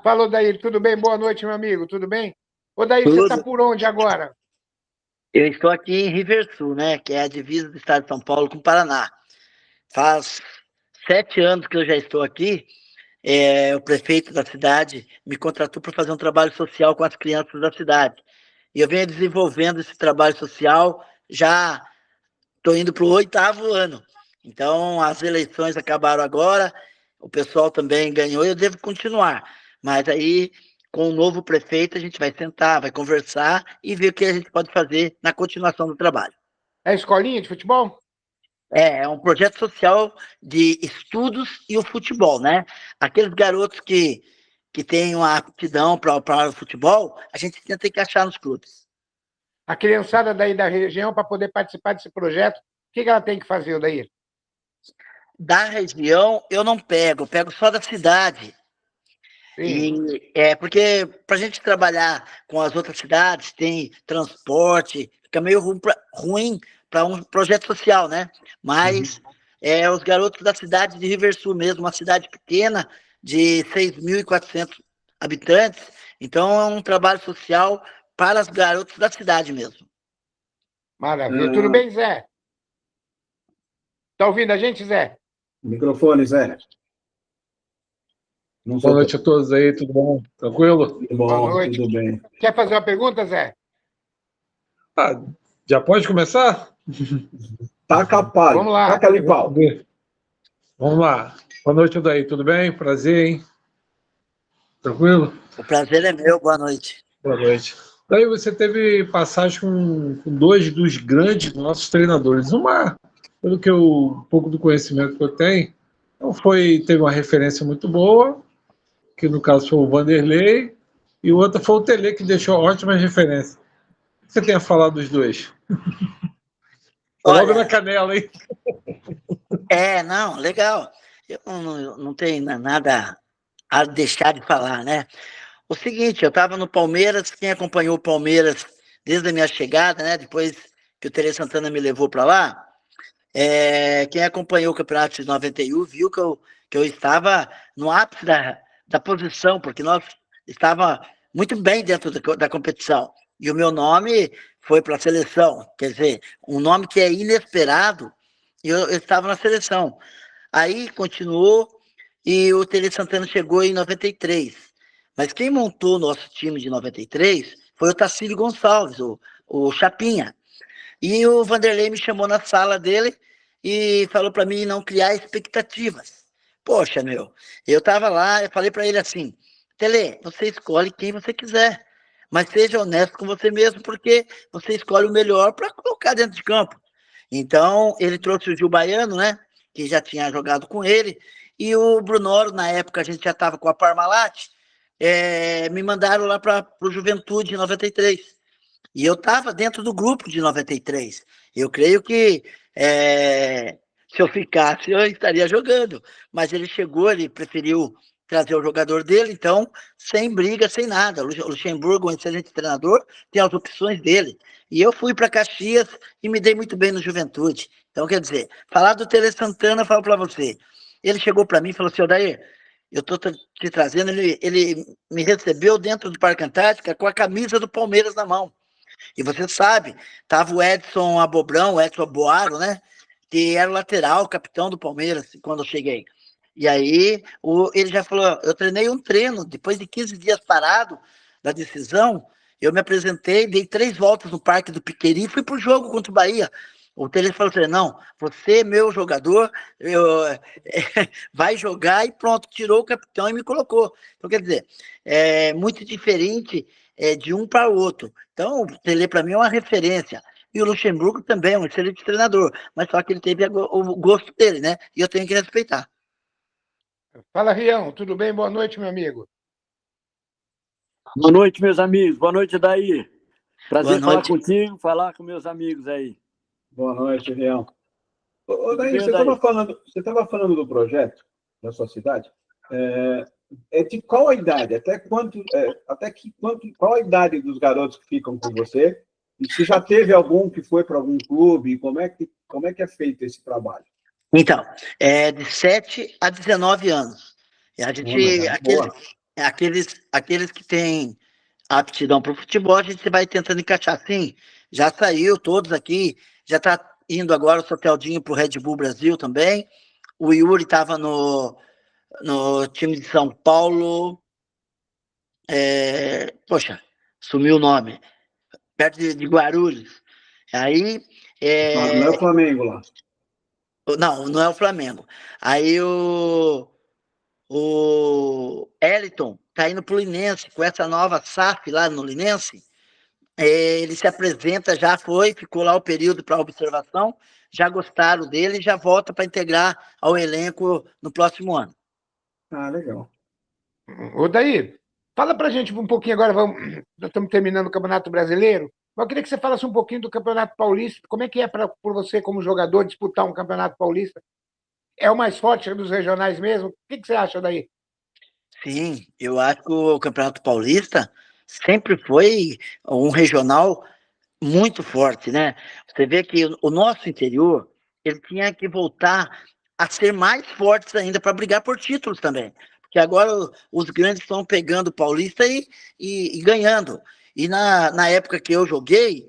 Fala, Odair, tudo bem? Boa noite, meu amigo, tudo bem? Odair, você está Tudo. por onde agora? Eu estou aqui em Riversul, né, que é a divisa do estado de São Paulo com o Paraná. Faz 7 anos que eu já estou aqui. O prefeito da cidade me contratou para fazer um trabalho social com as crianças da cidade. E eu venho desenvolvendo esse trabalho social, já estou indo para o 8º ano. Então, as eleições acabaram agora, o pessoal também ganhou e eu devo continuar. Mas aí, com o novo prefeito, a gente vai sentar, vai conversar e ver o que a gente pode fazer na continuação do trabalho. É escolinha de futebol? É um projeto social de estudos e o futebol, né? Aqueles garotos que têm uma aptidão para o futebol, a gente tenta encaixar nos clubes. A criançada daí da região, para poder participar desse projeto, o que ela tem que fazer, Odair? Da região, eu não pego, eu pego só da cidade. Sim. E porque para a gente trabalhar com as outras cidades, tem transporte, fica meio ruim para um projeto social, né? Mas os garotos da cidade de Riversul mesmo, uma cidade pequena, de 6.400 habitantes, então é um trabalho social para os garotos da cidade mesmo. Maravilha. Tudo bem, Zé? Está ouvindo a gente, Zé? Microfone, Zé. Boa noite a todos aí, tudo bom? Tranquilo? Tudo bom, Boa noite. tudo bem. Quer fazer uma pergunta, Zé? Ah, já pode começar? Tá capaz. Vamos lá. Taca ali, pau. Vamos lá. Boa noite, daí, tudo bem? Prazer, hein? Tranquilo? O prazer é meu, boa noite. Boa noite. Daí você teve passagem com dois dos grandes nossos treinadores. Pelo que um pouco do conhecimento que eu tenho, então teve uma referência muito boa, que no caso foi o Vanderlei, e o outro foi o Tele, que deixou ótimas referências. O que você tem a falar dos dois? Logo na canela, hein? Não, legal. Eu não tenho nada a deixar de falar, né? O seguinte, eu estava no Palmeiras, quem acompanhou o Palmeiras desde a minha chegada, né? Depois que o Tele Santana me levou para lá, quem acompanhou o campeonato de 91 viu que eu estava no ápice da posição, porque nós estava muito bem dentro da competição. E o meu nome foi para a seleção, quer dizer, um nome que é inesperado, e eu estava na seleção. Aí continuou, e o Tele Santana chegou em 93. Mas quem montou o nosso time de 93 foi o Tacílio Gonçalves, o Chapinha. E o Vanderlei me chamou na sala dele e falou para mim não criar expectativas. Poxa, eu estava lá, eu falei para ele assim, Tele, você escolhe quem você quiser, mas seja honesto com você mesmo, porque você escolhe o melhor para colocar dentro de campo. Então, ele trouxe o Gil Baiano, né, que já tinha jogado com ele, e o Brunoro, na época, a gente já estava com a Parmalat, me mandaram lá para o Juventude em 93. E eu estava dentro do grupo de 93. Eu creio que se eu ficasse, eu estaria jogando. Mas ele chegou, ele preferiu trazer o jogador dele, então, sem briga, sem nada. O Luxemburgo, um excelente treinador, tem as opções dele. E eu fui para Caxias e me dei muito bem no Juventude. Então, quer dizer, falar do Tele Santana, eu falo para você. Ele chegou para mim e falou assim, Odair, eu estou te trazendo, ele me recebeu dentro do Parque Antártica com a camisa do Palmeiras na mão. E você sabe, tava o Edson Abobrão, o Edson Boaro, né? Que era o lateral, o capitão do Palmeiras, quando eu cheguei. E aí, ele já falou, eu treinei um treino, depois de 15 dias parado da decisão, eu me apresentei, dei 3 voltas no Parque do Piqueri e fui pro jogo contra o Bahia. O Tele falou assim, não, você, meu jogador, vai jogar e pronto, tirou o capitão e me colocou. Então, quer dizer, é muito diferente de um para o outro. Então, o Tele, para mim, é uma referência. E o Luxemburgo também é um excelente treinador, mas só que ele teve o gosto dele, né? E eu tenho que respeitar. Fala, Rião, tudo bem? Boa noite, meu amigo. Boa noite, meus amigos. Boa noite, Daí. Prazer Boa noite. falar contigo, falar com meus amigos aí. Boa noite, Rião. Daí, bem, você estava falando do projeto da sua cidade. De qual a idade? Qual a idade dos garotos que ficam com você? E se já teve algum que foi para algum clube? Como é que é feito esse trabalho? Então, de 7 a 19 anos. A gente, aqueles que têm aptidão para o futebol, a gente vai tentando encaixar. Sim, já saiu todos aqui, já está indo agora o Soteldinho para o Red Bull Brasil também. O Yuri estava no time de São Paulo. Poxa, sumiu o nome. Perto de Guarulhos. Aí. Não é o Flamengo lá. Não é o Flamengo. Aí o Eliton está indo para o Linense, com essa nova SAF lá no Linense. Ele se apresenta, já ficou lá o período para observação, já gostaram dele e já volta para integrar ao elenco no próximo ano. Ah, legal. Daí, fala pra gente um pouquinho agora, nós estamos terminando o Campeonato Brasileiro, mas eu queria que você falasse um pouquinho do Campeonato Paulista, como é que é por você, como jogador, disputar um Campeonato Paulista? É o mais forte dos regionais mesmo? O que você acha daí? Sim, eu acho que o Campeonato Paulista sempre foi um regional muito forte, né? Você vê que o nosso interior, ele tinha que voltar a ser mais fortes ainda para brigar por títulos também. Porque agora os grandes estão pegando o Paulista e ganhando. E na época que eu joguei,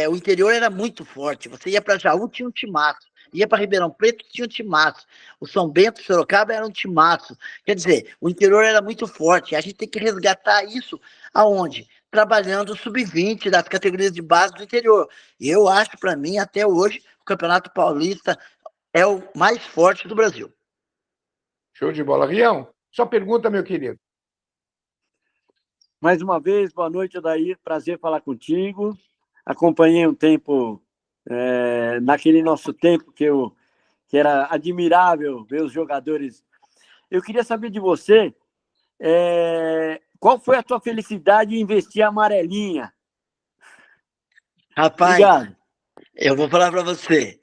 o interior era muito forte. Você ia para Jaú, tinha um timaço. Ia para Ribeirão Preto, tinha um timaço. O São Bento, Sorocaba, era um timaço. Quer dizer, o interior era muito forte. A gente tem que resgatar isso aonde? Trabalhando o sub-20 das categorias de base do interior. E eu acho, para mim, até hoje, o Campeonato Paulista é o mais forte do Brasil. Show de bola. Rião, só pergunta, meu querido. Mais uma vez, boa noite, Odair. Prazer falar contigo. Acompanhei um tempo, naquele nosso tempo que era admirável ver os jogadores. Eu queria saber de você, qual foi a tua felicidade em investir a amarelinha? Rapaz, Obrigado. eu vou falar para você.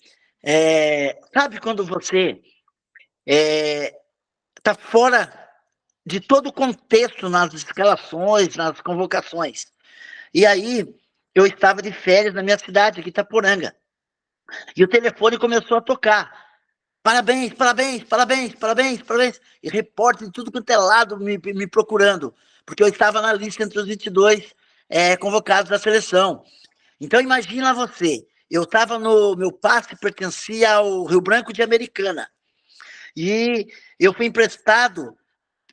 Sabe quando você está fora de todo o contexto nas escalações, nas convocações? E aí, eu estava de férias na minha cidade, aqui em Itaporanga. E o telefone começou a tocar. Parabéns, parabéns, parabéns, parabéns, parabéns. E repórter de tudo quanto é lado me procurando, porque eu estava na lista entre os 22 convocados da seleção. Então, imagina você, eu estava meu passe pertencia ao Rio Branco de Americana. E eu fui emprestado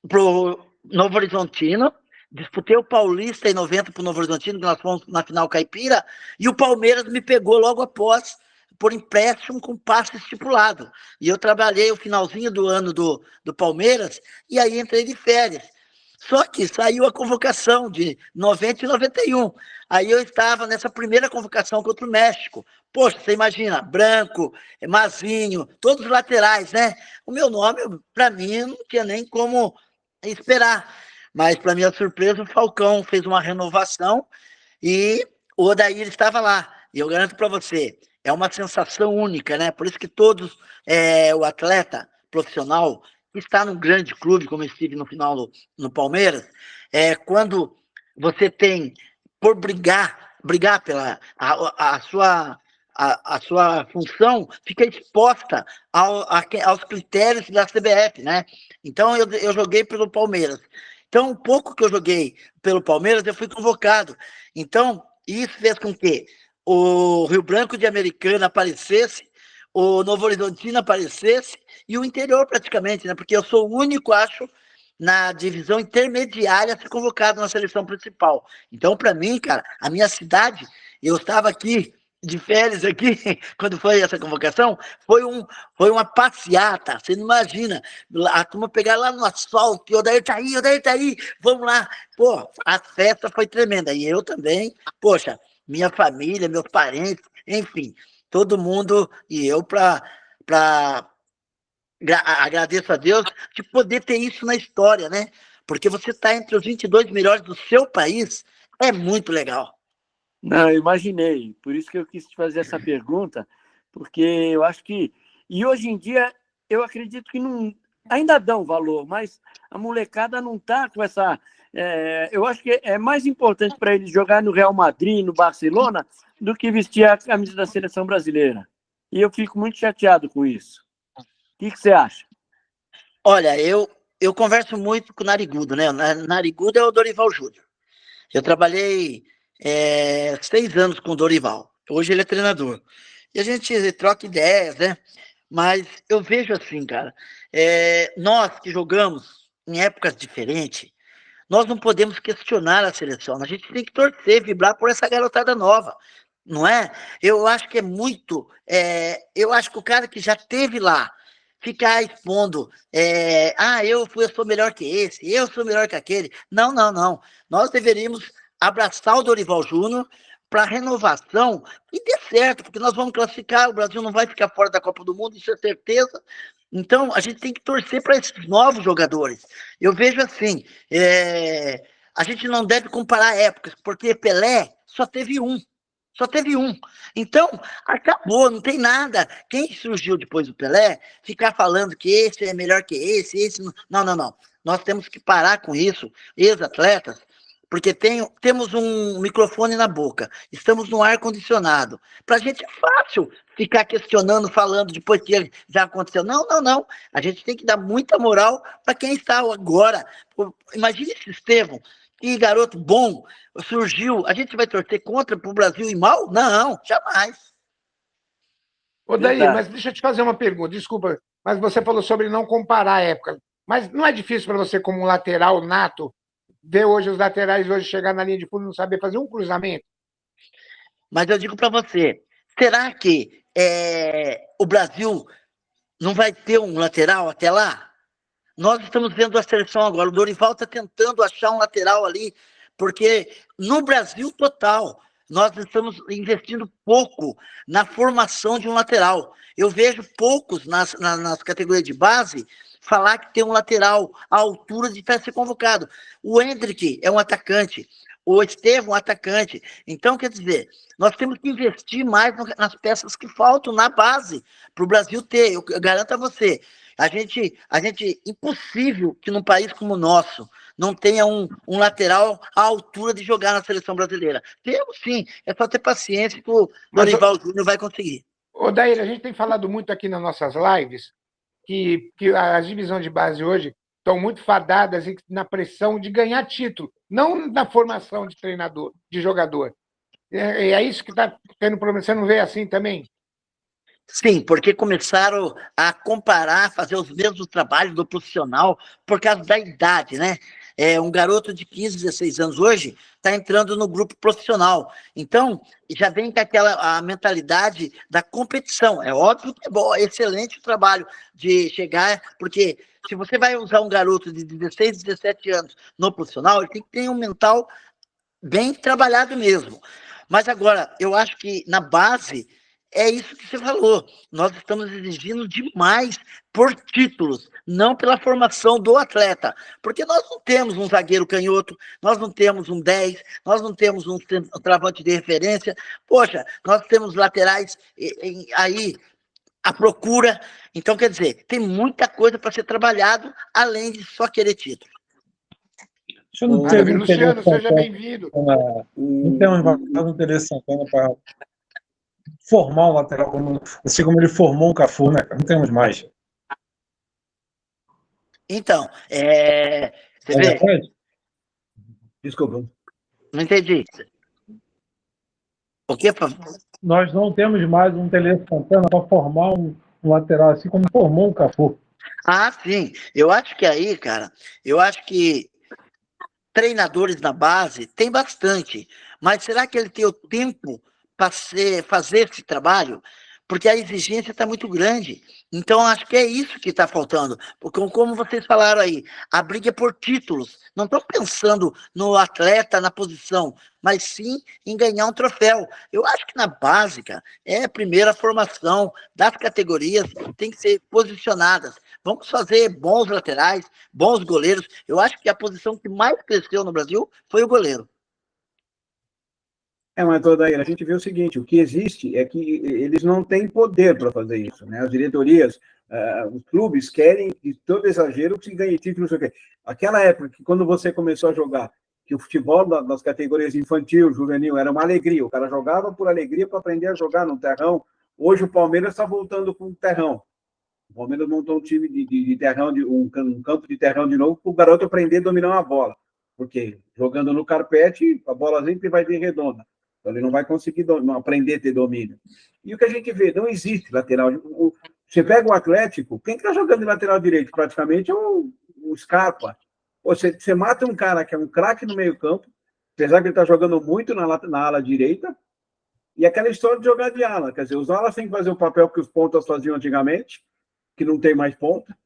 para o Novo Horizontino, disputei o Paulista em 90 para o Novo Horizontino, que nós fomos na final caipira, e o Palmeiras me pegou logo após, por empréstimo com passe estipulado. E eu trabalhei o finalzinho do ano do Palmeiras, e aí entrei de férias. Só que saiu a convocação de 90 e 91. Aí eu estava nessa primeira convocação contra o México. Poxa, você imagina, Branco, Mazinho, todos os laterais, né? O meu nome, para mim, não tinha nem como esperar. Mas, para minha surpresa, o Falcão fez uma renovação e o Odair estava lá. E eu garanto para você, é uma sensação única, né? Por isso que todos, o atleta profissional que está num grande clube, como eu estive no final no Palmeiras, quando você tem, por brigar pela a sua função, fica exposta aos critérios da CBF, né? Então, eu joguei pelo Palmeiras. Então, o pouco que eu joguei pelo Palmeiras, eu fui convocado. Então, isso fez com que o Rio Branco de Americana aparecesse, o Novo Horizontino aparecesse e o interior praticamente, né? Porque eu sou o único, acho, na divisão intermediária a ser convocado na seleção principal. Então, para mim, cara, a minha cidade, eu estava aqui de férias aqui, quando foi essa convocação, foi uma passeata, você não imagina, a turma pegar lá no asfalto, o Odair tá aí, vamos lá. Pô, a festa foi tremenda, e eu também, poxa, minha família, meus parentes, enfim, todo mundo, e eu agradeço a Deus de poder ter isso na história, né? Porque você está entre os 22 melhores do seu país, é muito legal. Não, eu imaginei. Por isso que eu quis te fazer essa pergunta, porque eu acho que... E hoje em dia, eu acredito que não, ainda dão valor, mas a molecada não está com essa... eu acho que é mais importante para eles jogar no Real Madrid, no Barcelona, do que vestir a camisa da seleção brasileira. E eu fico muito chateado com isso. O que você acha? Olha, eu eu converso muito com o Narigudo, né? O Narigudo é o Dorival Júnior. Eu trabalhei 6 anos com o Dorival. Hoje ele é treinador. E a gente troca ideias, né? Mas eu vejo assim, cara, nós que jogamos em épocas diferentes, nós não podemos questionar a seleção. A gente tem que torcer, vibrar por essa garotada nova, não é? Eu acho que é muito... eu acho que o cara que já teve lá, ficar expondo, eu sou melhor que esse, eu sou melhor que aquele. Não, não, não. Nós deveríamos abraçar o Dorival Júnior para renovação e dê certo, porque nós vamos classificar, o Brasil não vai ficar fora da Copa do Mundo, isso é certeza. Então, a gente tem que torcer para esses novos jogadores. Eu vejo assim, a gente não deve comparar épocas, porque Pelé só teve um. Só teve um. Então, acabou, não tem nada. Quem surgiu depois do Pelé, ficar falando que esse é melhor que esse não, não, não. Nós temos que parar com isso, ex-atletas, porque temos um microfone na boca, estamos no ar-condicionado. Para a gente é fácil ficar questionando, falando depois que já aconteceu. Não, não, não. A gente tem que dar muita moral para quem está agora. Imagine esse Estevão, que garoto bom, surgiu. A gente vai torcer contra para o Brasil ir mal? Não, jamais. Odair, mas deixa eu te fazer uma pergunta, desculpa, mas você falou sobre não comparar a época. Mas não é difícil para você, como um lateral nato, ver hoje os laterais hoje chegar na linha de fundo e não saber fazer um cruzamento? Mas eu digo para você, será que o Brasil não vai ter um lateral até lá? Nós estamos vendo a seleção agora, o Dorival está tentando achar um lateral ali, porque no Brasil total, nós estamos investindo pouco na formação de um lateral. Eu vejo poucos nas categorias de base falar que tem um lateral à altura de estar ser convocado. O Endrick é um atacante, o Estevão é um atacante. Então, quer dizer, nós temos que investir mais nas peças que faltam na base para o Brasil ter. Eu garanto a você, impossível que num país como o nosso não tenha um lateral à altura de jogar na seleção brasileira. Temos sim, é só ter paciência que o Dorival Júnior vai conseguir. Odair, a gente tem falado muito aqui nas nossas lives que as divisões de base hoje estão muito fadadas na pressão de ganhar título, não na formação de treinador, de jogador. É isso que está tendo problema. Você não vê assim também? Sim, porque começaram a comparar, fazer os mesmos trabalhos do profissional por causa da idade, né? Um garoto de 15, 16 anos hoje está entrando no grupo profissional. Então, já vem com a mentalidade da competição. É óbvio que é bom, é excelente o trabalho de chegar, porque se você vai usar um garoto de 16, 17 anos no profissional, ele tem que ter um mental bem trabalhado mesmo. Mas agora, eu acho que na base... É isso que você falou. Nós estamos exigindo demais por títulos, não pela formação do atleta. Porque nós não temos um zagueiro canhoto, nós não temos um 10, nós não temos um travante de referência. Poxa, nós temos laterais aí à procura. Então, quer dizer, tem muita coisa para ser trabalhado, além de só querer título. Luciano, seja bem-vindo. Não tem um interesse Santana para formar um lateral, assim como ele formou um Cafu, né? Não temos mais. Então, você vê? Desculpa. Não entendi. O que? Nós não temos mais um Tele Santana para formar um lateral, assim como formou um Cafu. Ah, sim. Eu acho que aí, cara, treinadores na base tem bastante, mas será que ele tem o tempo para fazer esse trabalho? Porque a exigência está muito grande. Então, acho que é isso que está faltando. Porque, como vocês falaram aí, a briga é por títulos. Não estão pensando no atleta, na posição, mas sim em ganhar um troféu. Eu acho que na básica é a primeira formação das categorias, tem que ser posicionadas. Vamos fazer bons laterais, bons goleiros. Eu acho que a posição que mais cresceu no Brasil foi o goleiro. Mas toda aí, a gente vê o seguinte, o que existe é que eles não têm poder para fazer isso, né? As diretorias, os clubes querem de todo exagero que se ganhe título, não sei o quê. Aquela época que quando você começou a jogar, que o futebol das categorias infantil, juvenil, era uma alegria, o cara jogava por alegria para aprender a jogar no terrão. Hoje o Palmeiras está voltando com o terrão. O Palmeiras montou um time de terrão, um campo de terrão de novo, para o garoto aprender a dominar uma bola. Porque jogando no carpete, a bola sempre vai vir redonda. Então ele não vai conseguir aprender a ter domínio. E o que a gente vê, não existe lateral. Você pega o Atlético, quem está jogando de lateral direito praticamente é o Scarpa. Você mata um cara que é um craque no meio-campo, apesar que ele está jogando muito na ala direita, e aquela história de jogar de ala. Quer dizer, os alas têm que fazer o papel que os pontas faziam antigamente, que não tem mais ponta.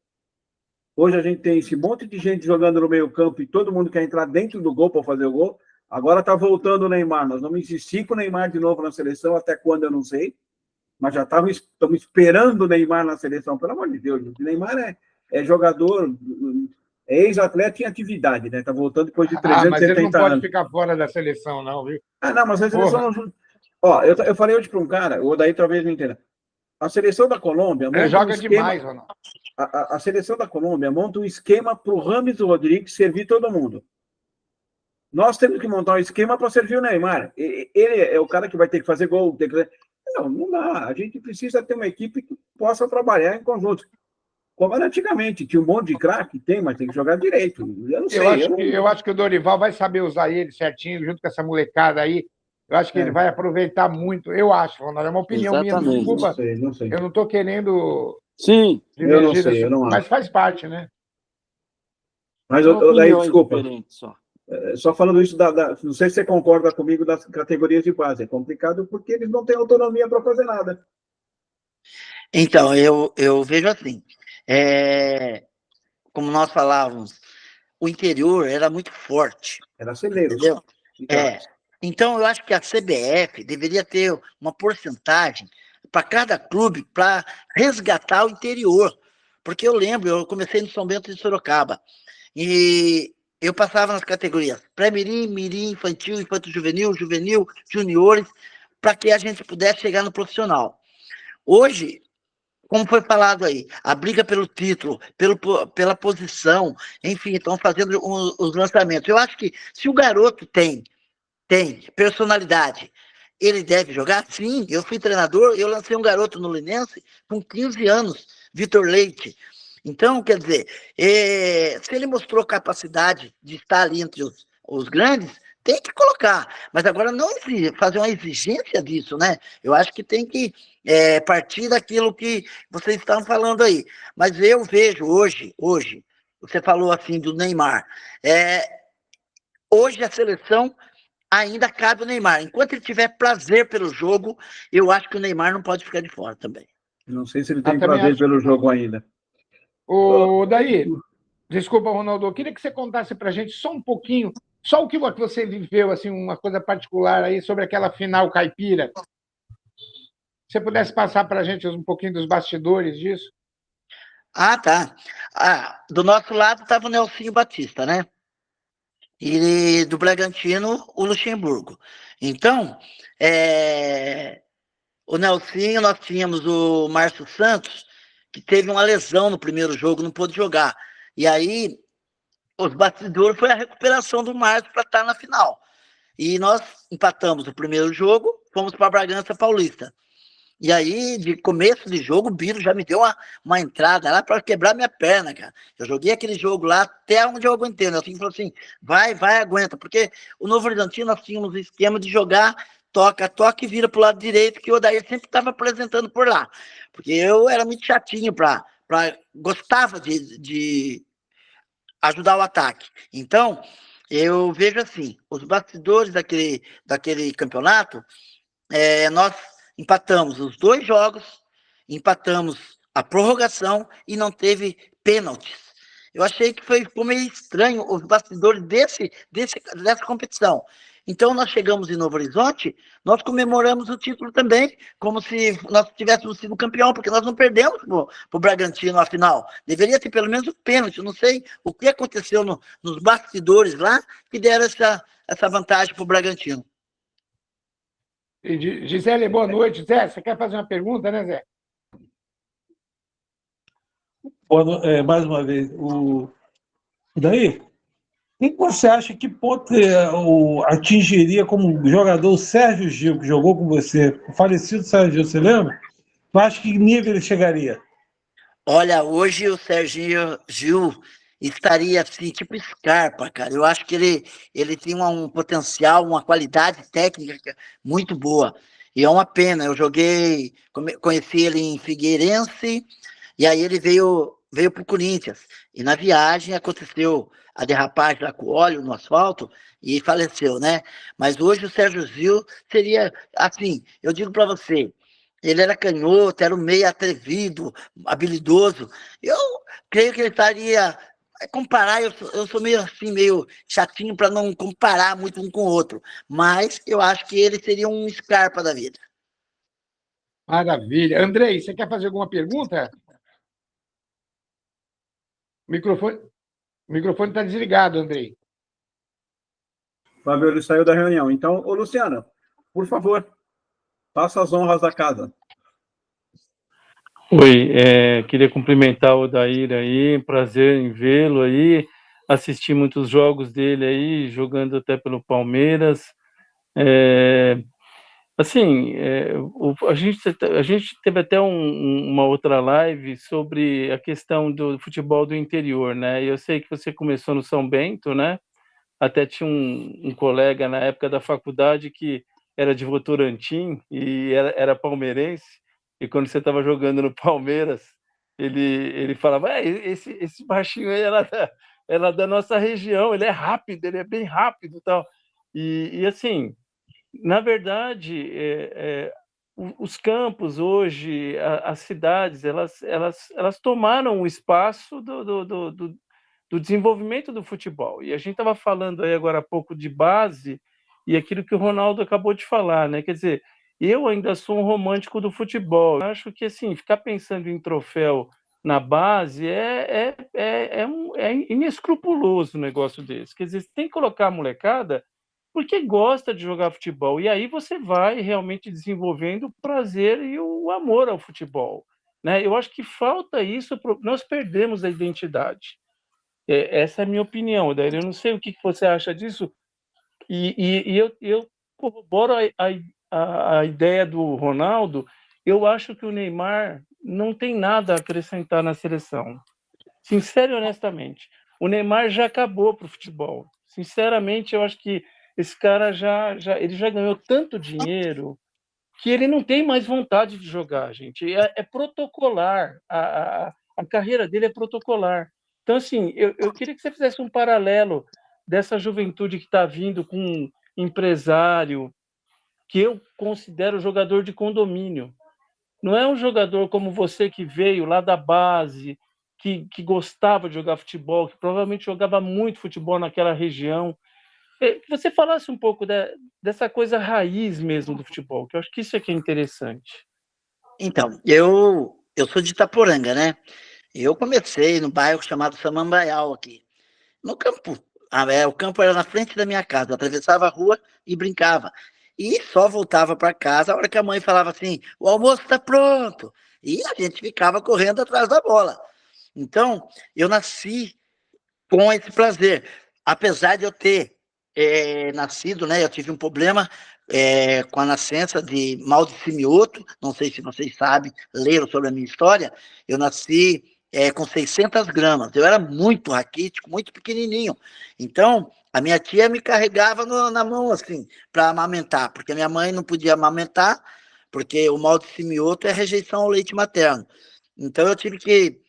Hoje a gente tem esse monte de gente jogando no meio-campo e todo mundo quer entrar dentro do gol para fazer o gol. Agora está voltando o Neymar. Nós vamos insistir com o Neymar de novo na seleção, até quando eu não sei. Mas já estamos esperando o Neymar na seleção. Pelo amor de Deus, o Neymar é jogador, é ex-atleta em atividade, né? Está voltando depois de 370 anos. Mas ele não pode ficar fora da seleção, não, viu? Não, mas a seleção não... Ó, eu falei hoje para um cara, o Odair talvez não entenda. A seleção da Colômbia... Ele joga demais, Ronaldo. A seleção da Colômbia monta um esquema para o Rames Rodrigues servir todo mundo. Nós temos que montar um esquema para servir o Neymar. Ele é o cara que vai ter que fazer gol. Não dá. A gente precisa ter uma equipe que possa trabalhar em conjunto. Como era antigamente, tinha um monte de craque, mas tem que jogar direito. Eu não sei. Eu acho que o Dorival vai saber usar ele certinho, junto com essa molecada aí. Eu acho que ele vai aproveitar muito. Eu acho, Ronaldo. É uma opinião minha. Desculpa. Não sei. Eu não estou querendo... Sim. Eu não sei, eu não acho. Mas faz parte, né? Mas, daí, desculpa. Só falando isso, não sei se você concorda comigo das categorias de base. É complicado porque eles não têm autonomia para fazer nada. Então, eu vejo assim. Como nós falávamos, o interior era muito forte. Era celeiro. Entendeu? Então, eu acho que a CBF deveria ter uma porcentagem para cada clube para resgatar o interior. Porque eu lembro, eu comecei no São Bento de Sorocaba. E eu passava nas categorias pré-mirim, mirim, infantil, infanto-juvenil, juvenil, juniores, para que a gente pudesse chegar no profissional. Hoje, como foi falado aí, a briga pelo título, pela posição, enfim, estão fazendo os lançamentos. Eu acho que se o garoto tem personalidade, ele deve jogar? Sim, eu fui treinador, eu lancei um garoto no Linense com 15 anos, Vitor Leite. Então, quer dizer, se ele mostrou capacidade de estar ali entre os grandes, tem que colocar. Mas agora não fazer uma exigência disso, né? Eu acho que tem que partir daquilo que vocês estavam falando aí. Mas eu vejo hoje, você falou assim do Neymar, hoje a seleção ainda cabe o Neymar. Enquanto ele tiver prazer pelo jogo, eu acho que o Neymar não pode ficar de fora também. Não sei se ele tem prazer pelo jogo ainda. Daí, desculpa, Ronaldo, eu queria que você contasse para a gente só um pouquinho, só o que você viveu, assim, uma coisa particular aí sobre aquela final caipira. Se você pudesse passar para a gente um pouquinho dos bastidores disso. Tá. Do nosso lado estava o Nelsinho Batista, né? E do Bragantino, o Luxemburgo. Então, o Nelsinho, nós tínhamos o Márcio Santos, que teve uma lesão no primeiro jogo, não pôde jogar. E aí, os bastidores foi a recuperação do Márcio para estar na final. E nós empatamos o primeiro jogo, fomos para Bragança Paulista. E aí, de começo de jogo, o Biro já me deu uma entrada lá para quebrar minha perna, cara. Eu joguei aquele jogo lá até onde eu aguentei. Assim, falou assim, vai, aguenta. Porque o Novo Horizontino, nós tínhamos um esquema de jogar toca e vira para o lado direito, que o Odair sempre estava apresentando por lá. Porque eu era muito chatinho gostava de ajudar o ataque. Então, eu vejo assim, os bastidores daquele campeonato, nós empatamos os 2 jogos, empatamos a prorrogação e não teve pênaltis. Eu achei que ficou meio estranho os bastidores dessa competição. Então, nós chegamos em Novo Horizonte, nós comemoramos o título também, como se nós tivéssemos sido campeão, porque nós não perdemos para o Bragantino na final. Deveria ter pelo menos o pênalti. Eu não sei o que aconteceu nos bastidores lá que deram essa vantagem para o Bragantino. Gisele, boa noite. Zé, você quer fazer uma pergunta, né, Zé? Mais uma vez, daí, o que você acha que ponto atingiria como jogador o Sérgio Gil, que jogou com você, o falecido Sérgio Gil, você lembra? Tu acha que nível ele chegaria? Olha, hoje o Serginho Gil estaria assim, tipo Scarpa, cara. Eu acho que ele tem um potencial, uma qualidade técnica muito boa. E é uma pena, eu conheci ele em Figueirense, e aí ele veio para o Corinthians. E na viagem aconteceu a derrapagem lá com óleo no asfalto e faleceu, né? Mas hoje o Sérgio Gil seria, assim, eu digo para você, ele era canhoto, era um meio atrevido, habilidoso. Eu creio que ele estaria. Comparar, eu sou meio assim, meio chatinho para não comparar muito um com o outro, mas eu acho que ele seria um Scarpa da vida. Maravilha. Andrei, você quer fazer alguma pergunta? O microfone está desligado, Andrei. Fábio, ele saiu da reunião. Então, ô Luciano, por favor, faça as honras da casa. Oi, queria cumprimentar o Odair aí, prazer em vê-lo aí, assisti muitos jogos dele aí, jogando até pelo Palmeiras. Assim, a gente teve até uma outra live sobre a questão do futebol do interior, né? E eu sei que você começou no São Bento, né? Até tinha um colega na época da faculdade que era de Votorantim e era palmeirense, e quando você estava jogando no Palmeiras, ele falava, esse baixinho aí era da nossa região, ele é rápido, ele é bem rápido e tal. E assim, na verdade, os campos hoje, as cidades, elas tomaram o espaço do desenvolvimento do futebol. E a gente estava falando aí agora há pouco de base e aquilo que o Ronaldo acabou de falar, né? Quer dizer, eu ainda sou um romântico do futebol. Eu acho que assim, ficar pensando em troféu na base é inescrupuloso um negócio desse. Quer dizer, você tem que colocar a molecada porque gosta de jogar futebol. E aí você vai realmente desenvolvendo o prazer e o amor ao futebol. Né? Eu acho que falta isso, nós perdemos a identidade. Essa é a minha opinião, Daí eu não sei o que você acha disso, e eu corroboro a ideia do Ronaldo. Eu acho que o Neymar não tem nada a acrescentar na seleção, sincero e honestamente. O Neymar já acabou para o futebol. Sinceramente, eu acho que esse cara ele já ganhou tanto dinheiro que ele não tem mais vontade de jogar, gente. É protocolar. A carreira dele é protocolar. Então, assim, eu queria que você fizesse um paralelo dessa juventude que está vindo com um empresário, que eu considero jogador de condomínio. Não é um jogador como você que veio lá da base, que gostava de jogar futebol, que provavelmente jogava muito futebol naquela região. Que você falasse um pouco dessa coisa raiz mesmo do futebol, que eu acho que isso é que é interessante. Então, eu sou de Itaporanga, né? Eu comecei no bairro chamado Samambaial aqui, no campo. O campo era na frente da minha casa, eu atravessava a rua e brincava. E só voltava para casa a hora que a mãe falava assim, o almoço está pronto. E a gente ficava correndo atrás da bola. Então, eu nasci com esse prazer. Apesar de eu ter nascido, né? Eu tive um problema com a nascença de mal de Simioto, não sei se vocês sabem, leram sobre a minha história. Eu nasci com 600 gramas, eu era muito raquítico, muito pequenininho. Então, a minha tia me carregava na mão, assim, para amamentar, porque a minha mãe não podia amamentar, porque o mal de Simioto é rejeição ao leite materno. Então, eu tive que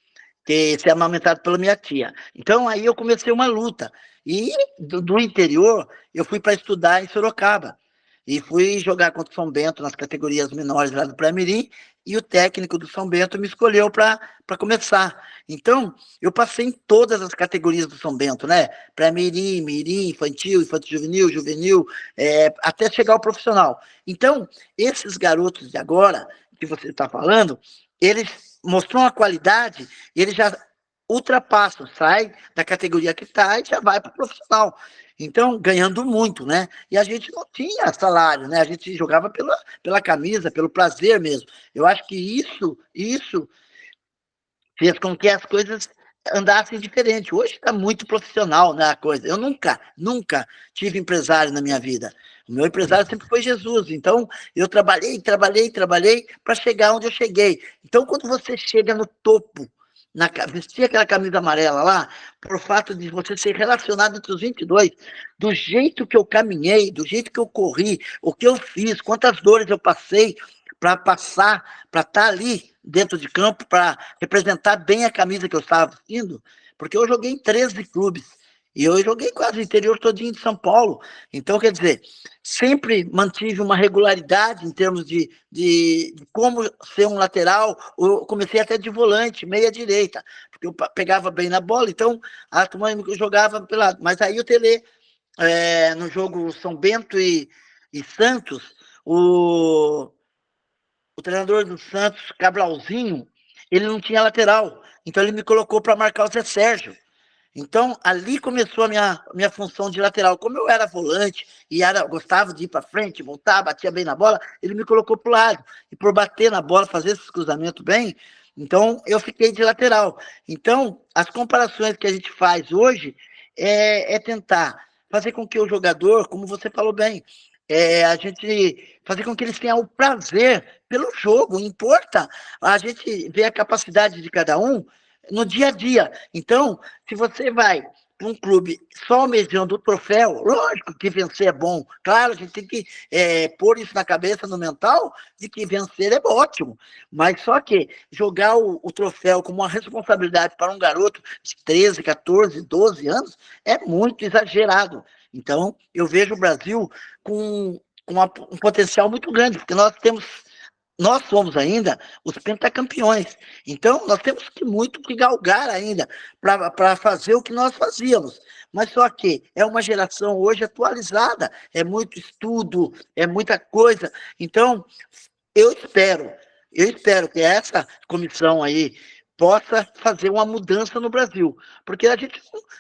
ser amamentado pela minha tia. Então, aí eu comecei uma luta. E do interior, eu fui para estudar em Sorocaba. E fui jogar contra o São Bento nas categorias menores lá do Pré-Mirim, e o técnico do São Bento me escolheu para começar. Então, eu passei em todas as categorias do São Bento, né? Pré-Mirim, Mirim, infantil juvenil, até chegar ao profissional. Então, esses garotos de agora, que você está falando, eles mostrou uma qualidade, ele já ultrapassa, sai da categoria que está e já vai para o profissional. Então, ganhando muito, né? E a gente não tinha salário, né? A gente jogava pela camisa, pelo prazer mesmo. Eu acho que isso fez com que as coisas andassem diferente. Hoje está muito profissional, né, a coisa. Eu nunca tive empresário na minha vida. O meu empresário sempre foi Jesus. Então, eu trabalhei para chegar onde eu cheguei. Então, quando você chega no topo vestir aquela camisa amarela lá, por fato de você ser relacionado entre os 22, do jeito que eu caminhei, do jeito que eu corri, o que eu fiz, quantas dores eu passei para estar ali dentro de campo, para representar bem a camisa que eu estava vestindo, porque eu joguei em 13 clubes, e eu joguei quase o interior todinho de São Paulo. Então, quer dizer, sempre mantive uma regularidade em termos de como ser um lateral. Eu comecei até de volante, meia-direita, porque eu pegava bem na bola, então a turma jogava pelado. Mas aí o Tele, no jogo São Bento e Santos, o treinador do Santos, Cabralzinho, ele não tinha lateral, então ele me colocou para marcar o Zé Sérgio. Então, ali começou a minha função de lateral. Como eu era volante e gostava de ir para frente, voltar, batia bem na bola, ele me colocou para o lado. E por bater na bola, fazer esses cruzamentos bem, então eu fiquei de lateral. Então, as comparações que a gente faz hoje é tentar fazer com que o jogador, como você falou bem, a gente fazer com que eles tenham o prazer pelo jogo. Não importa a gente ver a capacidade de cada um no dia a dia. Então, se você vai para um clube só almejando o troféu, lógico que vencer é bom. Claro, a gente tem que pôr isso na cabeça, no mental, de que vencer é ótimo. Mas só que jogar o troféu como uma responsabilidade para um garoto de 13, 14, 12 anos é muito exagerado. Então, eu vejo o Brasil com um potencial muito grande, porque nós somos ainda os pentacampeões. Então, nós temos muito que galgar ainda para fazer o que nós fazíamos. Mas só que é uma geração hoje atualizada, é muito estudo, é muita coisa. Então, eu espero que essa comissão aí possa fazer uma mudança no Brasil. Porque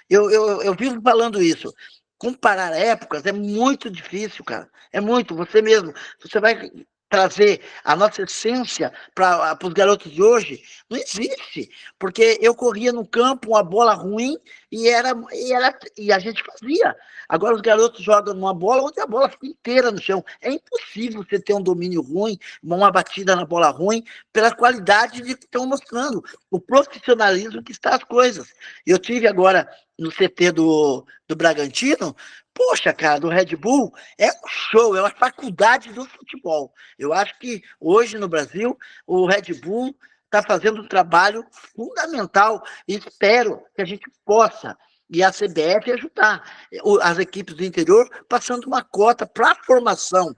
eu vivo falando isso. Comparar épocas é muito difícil, cara. É muito. Você mesmo, você vai trazer a nossa essência para os garotos de hoje, não existe, porque eu corria no campo uma bola ruim e a gente fazia. Agora os garotos jogam numa bola onde a bola fica inteira no chão. É impossível você ter um domínio ruim, uma batida na bola ruim, pela qualidade de que estão mostrando, o profissionalismo que está as coisas. Eu tive agora no CT do Bragantino, poxa, cara, do Red Bull, é um show, é uma faculdade do futebol. Eu acho que hoje no Brasil, o Red Bull está fazendo um trabalho fundamental e espero que a gente possa, e a CBF ajudar as equipes do interior, passando uma cota para a formação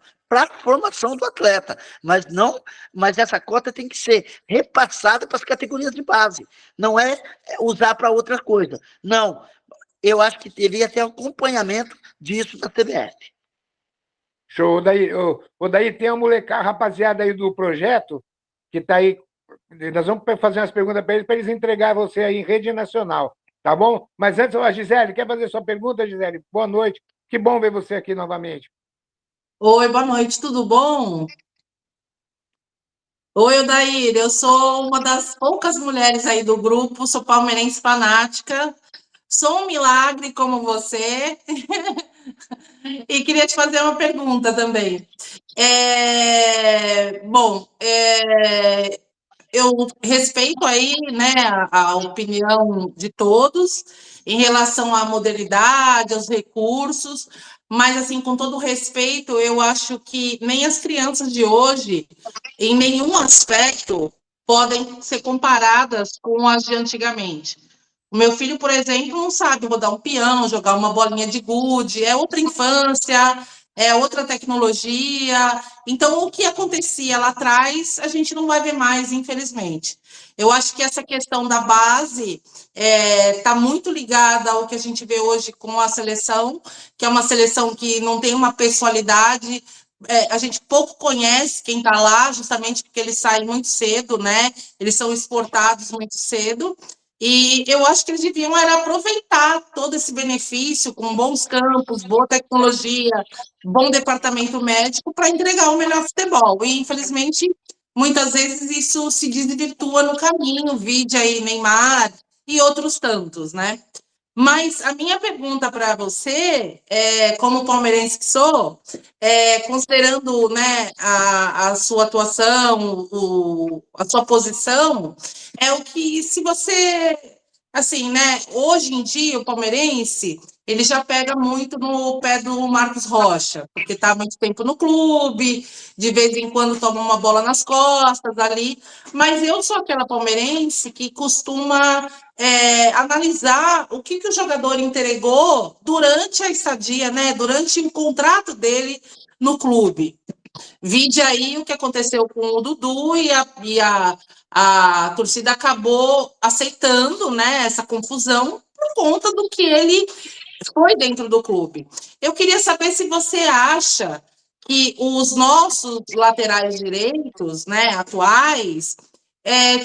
do atleta, mas essa cota tem que ser repassada para as categorias de base, não é usar para outra coisa, não. Eu acho que deveria ter acompanhamento disso da CBF. Show. Daí tem uma molecada, rapaziada aí do projeto, que está aí. Nós vamos fazer umas perguntas para eles entregar você aí em rede nacional, tá bom? Mas antes, a Gisele, quer fazer sua pergunta, Gisele? Boa noite. Que bom ver você aqui novamente. Oi, boa noite, tudo bom? Oi, Odair, eu sou uma das poucas mulheres aí do grupo, sou palmeirense fanática, sou um milagre como você, e queria te fazer uma pergunta também. Eu respeito aí, né, a opinião de todos em relação à modernidade, aos recursos, mas, assim, com todo respeito, eu acho que nem as crianças de hoje, em nenhum aspecto, podem ser comparadas com as de antigamente. O meu filho, por exemplo, não sabe rodar um peão, jogar uma bolinha de gude, é outra infância, é outra tecnologia. Então, o que acontecia lá atrás, a gente não vai ver mais, infelizmente. Eu acho que essa questão da base está muito ligada ao que a gente vê hoje com a seleção, que é uma seleção que não tem uma pessoalidade. A gente pouco conhece quem está lá, justamente porque eles saem muito cedo, né? Eles são exportados muito cedo. E eu acho que eles deviam era aproveitar todo esse benefício com bons campos, boa tecnologia, bom departamento médico para entregar o melhor futebol. E, infelizmente, muitas vezes isso se desvirtua no caminho, vide aí Neymar e outros tantos, né? Mas a minha pergunta para você, como palmeirense que sou, considerando, né, a sua atuação, a sua posição, é o que, se você, assim, né, hoje em dia o palmeirense, ele já pega muito no pé do Marcos Rocha, porque está há muito tempo no clube, de vez em quando toma uma bola nas costas ali, mas eu sou aquela palmeirense que costuma analisar o que o jogador entregou durante a estadia, né, durante o contrato dele no clube. Vide aí o que aconteceu com o Dudu a torcida acabou aceitando, né, essa confusão por conta do que ele foi dentro do clube. Eu queria saber se você acha que os nossos laterais direitos, né, atuais,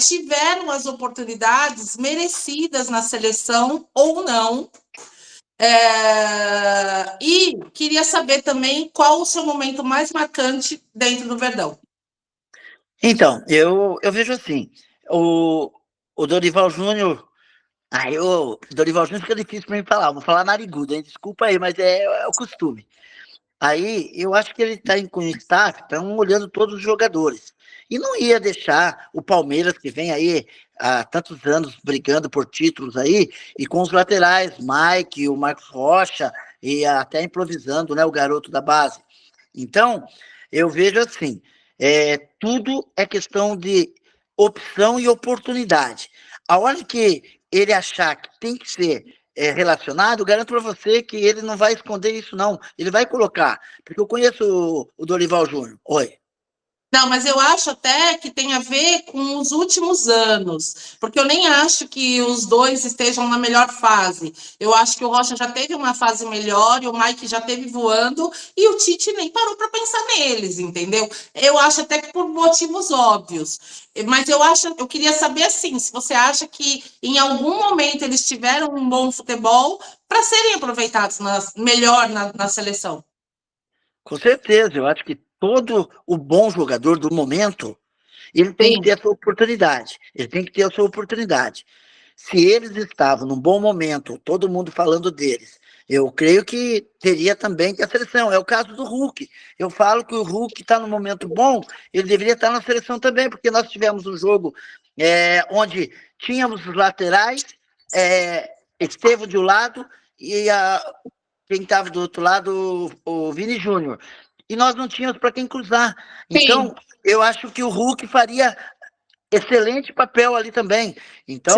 tiveram as oportunidades merecidas na seleção ou não. E queria saber também qual o seu momento mais marcante dentro do Verdão. Então, eu vejo assim, o Dorival Júnior. Dorival Júnior fica difícil para mim falar, vou falar narigudo, hein? Desculpa aí, mas é o costume. Aí, eu acho que ele está com o staff, estão olhando todos os jogadores. E não ia deixar o Palmeiras, que vem aí há tantos anos brigando por títulos aí, e com os laterais, Mike, o Marcos Rocha, e até improvisando, né, o garoto da base. Então, eu vejo assim, tudo é questão de opção e oportunidade. A hora que ele achar que tem que ser relacionado, garanto para você que ele não vai esconder isso, não. Ele vai colocar, porque eu conheço o Dorival Júnior. Oi. Não, mas eu acho até que tem a ver com os últimos anos, porque eu nem acho que os dois estejam na melhor fase. Eu acho que o Rocha já teve uma fase melhor, e o Mike já teve voando, e o Tite nem parou para pensar neles, entendeu? Eu acho até que por motivos óbvios. Mas eu queria saber assim, se você acha que em algum momento eles tiveram um bom futebol para serem aproveitados melhor na seleção. Com certeza, eu acho que todo o bom jogador do momento, ele tem que ter a sua oportunidade. Ele tem que ter a sua oportunidade. Se eles estavam num bom momento, todo mundo falando deles, eu creio que teria também que a seleção. É o caso do Hulk. Eu falo que o Hulk está num momento bom, ele deveria estar na seleção também, porque nós tivemos um jogo onde tínhamos os laterais, Estevão de um lado e quem estava do outro lado, o Vini Júnior. E nós não tínhamos para quem cruzar. Então, eu acho que o Hulk faria excelente papel ali também. Então,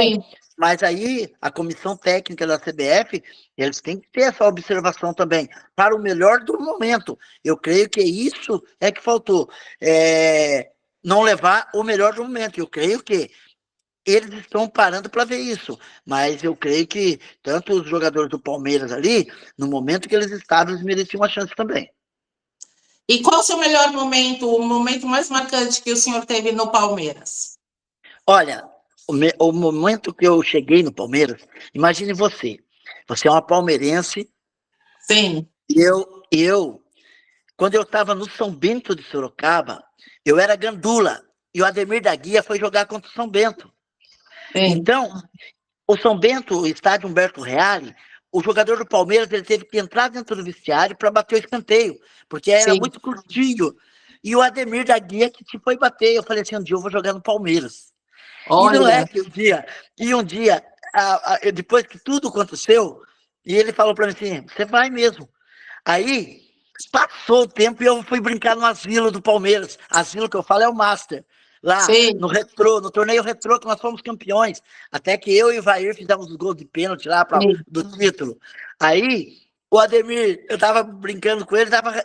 mas aí a comissão técnica da CBF, eles têm que ter essa observação também, para o melhor do momento. Eu creio que isso é que faltou. Não levar o melhor do momento. Eu creio que eles estão parando para ver isso, mas eu creio que tanto os jogadores do Palmeiras ali, no momento que eles estavam, eles mereciam uma chance também. E qual o seu melhor momento, o momento mais marcante que o senhor teve no Palmeiras? Olha, o momento que eu cheguei no Palmeiras, imagine você é uma palmeirense. Sim. E eu quando eu estava no São Bento de Sorocaba, eu era gandula, e o Ademir da Guia foi jogar contra o São Bento. Sim. Então, o São Bento, o estádio Humberto Reale, o jogador do Palmeiras ele teve que entrar dentro do vestiário para bater o escanteio, porque era muito curtinho. E o Ademir da Guia que foi bater. Eu falei assim, um dia eu vou jogar no Palmeiras. Olha. E não é que um dia, depois que tudo aconteceu, e ele falou para mim assim, você vai mesmo. Aí, passou o tempo e eu fui brincar no asilo do Palmeiras. Asilo que eu falo é o Master. Lá, no torneio retrô, que nós fomos campeões. Até que eu e o Vair fizemos os gols de pênalti lá do título. Aí, o Ademir, eu tava brincando com ele, tava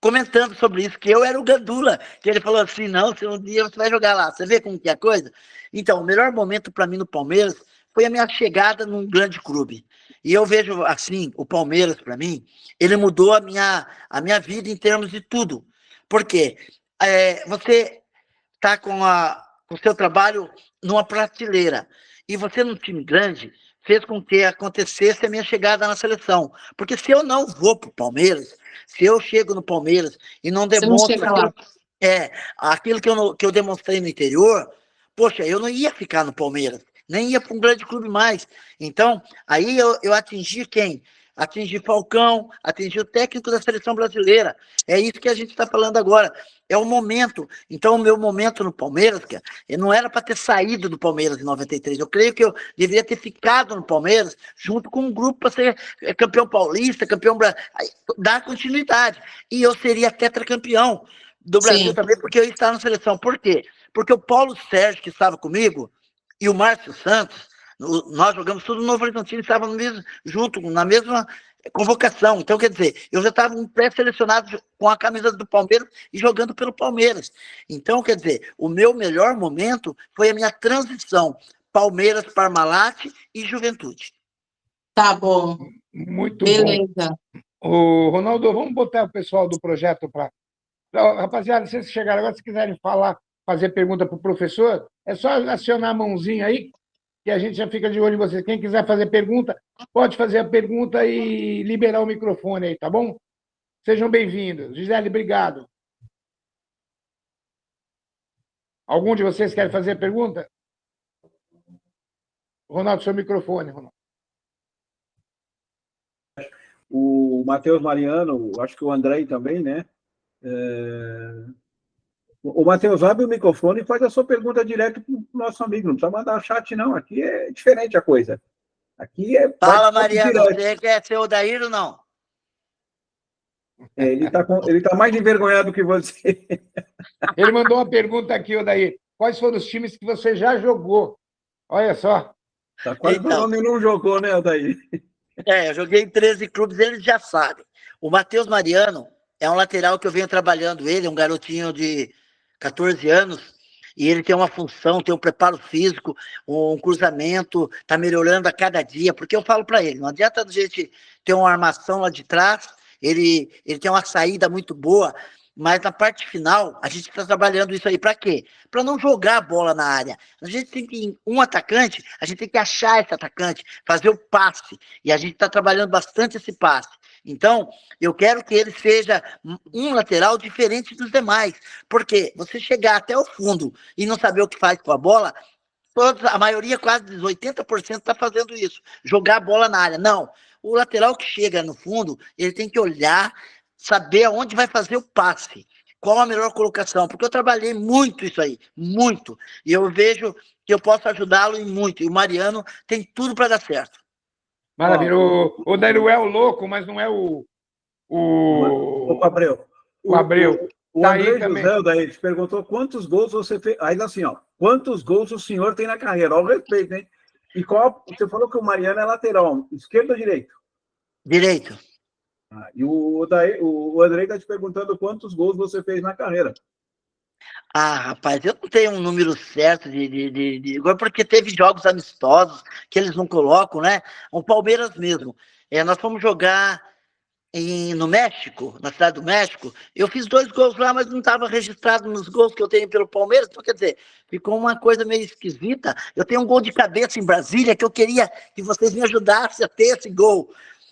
comentando sobre isso, que eu era o gandula. Que ele falou assim, não, um dia você vai jogar lá. Você vê como que é a coisa? Então, o melhor momento para mim no Palmeiras foi a minha chegada num grande clube. E eu vejo, assim, o Palmeiras, para mim, ele mudou a minha vida em termos de tudo. Por quê? Você está com o seu trabalho numa prateleira, e você num time grande fez com que acontecesse a minha chegada na seleção, porque se eu não vou para o Palmeiras, se eu chego no Palmeiras e não demonstro aquilo que eu demonstrei no interior, poxa, eu não ia ficar no Palmeiras, nem ia para um grande clube mais. Então, aí eu atingi quem? Atingir Falcão, atingir o técnico da seleção brasileira. É isso que a gente está falando agora. É o momento. Então, o meu momento no Palmeiras, cara, eu não era para ter saído do Palmeiras em 93. Eu creio que eu deveria ter ficado no Palmeiras junto com um grupo para ser campeão paulista, campeão dar continuidade. E eu seria tetracampeão do Brasil também, porque eu ia estar na seleção. Por quê? Porque o Paulo Sérgio, que estava comigo, e o Márcio Santos, nós jogamos tudo no Novo Horizontino, estávamos junto, na mesma convocação. Então, quer dizer, eu já estava pré-selecionado com a camisa do Palmeiras e jogando pelo Palmeiras. Então, quer dizer, o meu melhor momento foi a minha transição Palmeiras, Parmalat e Juventude. Tá bom. Muito Beleza. bom. Ô, Ronaldo, vamos botar o pessoal do projeto para... Rapaziada, se vocês chegarem agora, se quiserem fazer pergunta para o professor, é só acionar a mãozinha aí, que a gente já fica de olho em vocês. Quem quiser fazer pergunta, pode fazer a pergunta e liberar o microfone aí, tá bom? Sejam bem-vindos. Gisele, obrigado. Algum de vocês quer fazer a pergunta? Ronaldo, seu microfone, Ronaldo. O Matheus Mariano, acho que o Andrei também, né? O Matheus, abre o microfone e faz a sua pergunta direto para o nosso amigo. Não precisa mandar chat, não. Aqui é diferente a coisa. Aqui é... Fala, Mariano, você quer ser o Odair ou não? Ele tá mais envergonhado que você. Ele mandou uma pergunta aqui, Odair. Quais foram os times que você já jogou? Olha só. Tá quase falando e não jogou, né, Odair? Eu joguei em 13 clubes, eles já sabem. O Matheus Mariano é um lateral que eu venho trabalhando ele, um garotinho de 14 anos, e ele tem uma função, tem um preparo físico, um cruzamento, está melhorando a cada dia, porque eu falo para ele, não adianta a gente ter uma armação lá de trás, ele tem uma saída muito boa, mas na parte final, a gente está trabalhando isso aí para quê? Para não jogar a bola na área. A gente tem que, um atacante, a gente tem que achar esse atacante, fazer o passe, e a gente está trabalhando bastante esse passe. Então, eu quero que ele seja um lateral diferente dos demais, porque você chegar até o fundo e não saber o que faz com a bola, a maioria, quase 80%, está fazendo isso, jogar a bola na área. Não, o lateral que chega no fundo, ele tem que olhar, saber aonde vai fazer o passe, qual a melhor colocação, porque eu trabalhei muito isso aí, muito, e eu vejo que eu posso ajudá-lo em muito, e o Mariano tem tudo para dar certo. Maravilha. O Daíro é o louco, mas não é o Abreu. O Abreu. O André José, daí, te perguntou quantos gols você fez. Aí, assim, ó, quantos gols o senhor tem na carreira? Olha o respeito, hein? E você falou que o Mariano é lateral, esquerdo ou direito? Direito. E o André está te perguntando quantos gols você fez na carreira. Rapaz, eu não tenho um número certo porque teve jogos amistosos que eles não colocam, né? O Palmeiras mesmo. Nós fomos jogar no México, na cidade do México. Eu fiz 2 gols lá, mas não estava registrado nos gols que eu tenho pelo Palmeiras. Então, quer dizer, ficou uma coisa meio esquisita. Eu tenho um gol de cabeça em Brasília que eu queria que vocês me ajudassem a ter esse gol.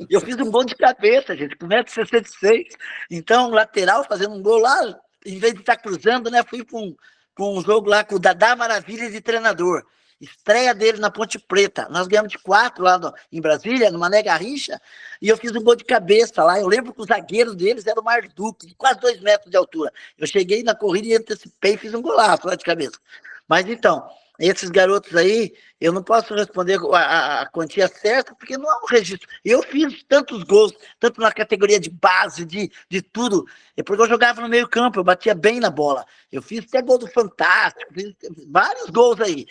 Eu fiz um gol de cabeça, gente, com 1,66 m. Então, lateral, fazendo um gol lá, em vez de estar cruzando, né? Fui para um jogo lá com o Dadá Maravilha de treinador. Estreia dele na Ponte Preta. Nós ganhamos de 4 lá em Brasília, no Mané Garrincha, e eu fiz um gol de cabeça lá. Eu lembro que o zagueiro deles era o Marduque, de quase 2 metros de altura. Eu cheguei na corrida e antecipei e fiz um golaço lá de cabeça. Mas então, esses garotos aí, eu não posso responder a quantia certa, porque não há um registro. Eu fiz tantos gols, tanto na categoria de base, de tudo, porque eu jogava no meio campo, eu batia bem na bola. Eu fiz até gol do Fantástico, fiz vários gols aí.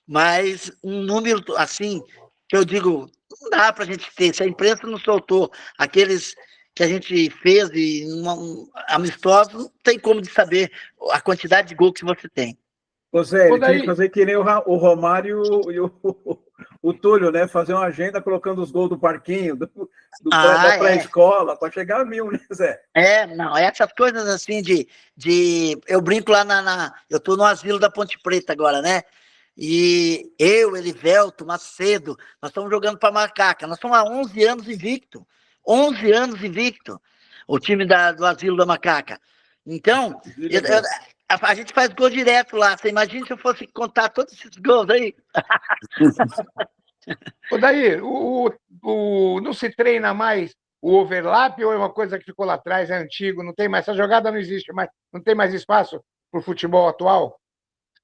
Mas um número assim, que eu digo, não dá para a gente ter. Se a imprensa não soltou aqueles que a gente fez amistosos, não tem como de saber a quantidade de gols que você tem. Você tinha que fazer que nem o Romário e o Túlio, né? Fazer uma agenda colocando os gols do parquinho, da pré-escola, para chegar a 1000, né, Zé? Não, essas coisas assim eu brinco lá eu estou no asilo da Ponte Preta agora, né? E eu, Elivelto, Macedo, nós estamos jogando para Macaca. Nós estamos há 11 anos invicto. 11 anos invicto. O time do Asilo da Macaca. Então, A gente faz gol direto lá. Você imagina se eu fosse contar todos esses gols aí? Odair, não se treina mais o overlap ou é uma coisa que ficou lá atrás, é antigo, não tem mais, essa jogada não existe mais, não tem mais espaço para o futebol atual?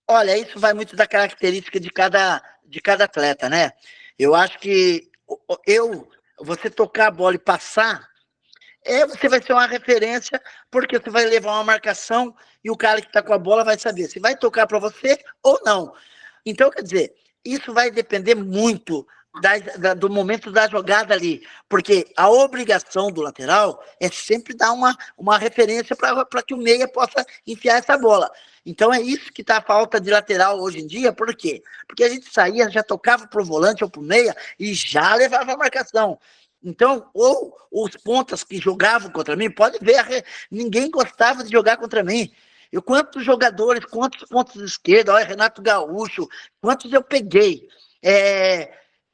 Olha, isso vai muito da característica de cada atleta, né? Eu acho que você tocar a bola e passar, você vai ser uma referência, porque você vai levar uma marcação e o cara que está com a bola vai saber se vai tocar para você ou não. Então, quer dizer, isso vai depender muito do momento da jogada ali, porque a obrigação do lateral é sempre dar uma referência para que o meia possa enfiar essa bola. Então é isso que está a falta de lateral hoje em dia. Por quê? Porque a gente saía, já tocava para o volante ou para o meia e já levava a marcação. Então, ou os pontas que jogavam contra mim, pode ver, ninguém gostava de jogar contra mim. Quantos jogadores, quantos pontos de esquerda, olha, Renato Gaúcho, quantos eu peguei.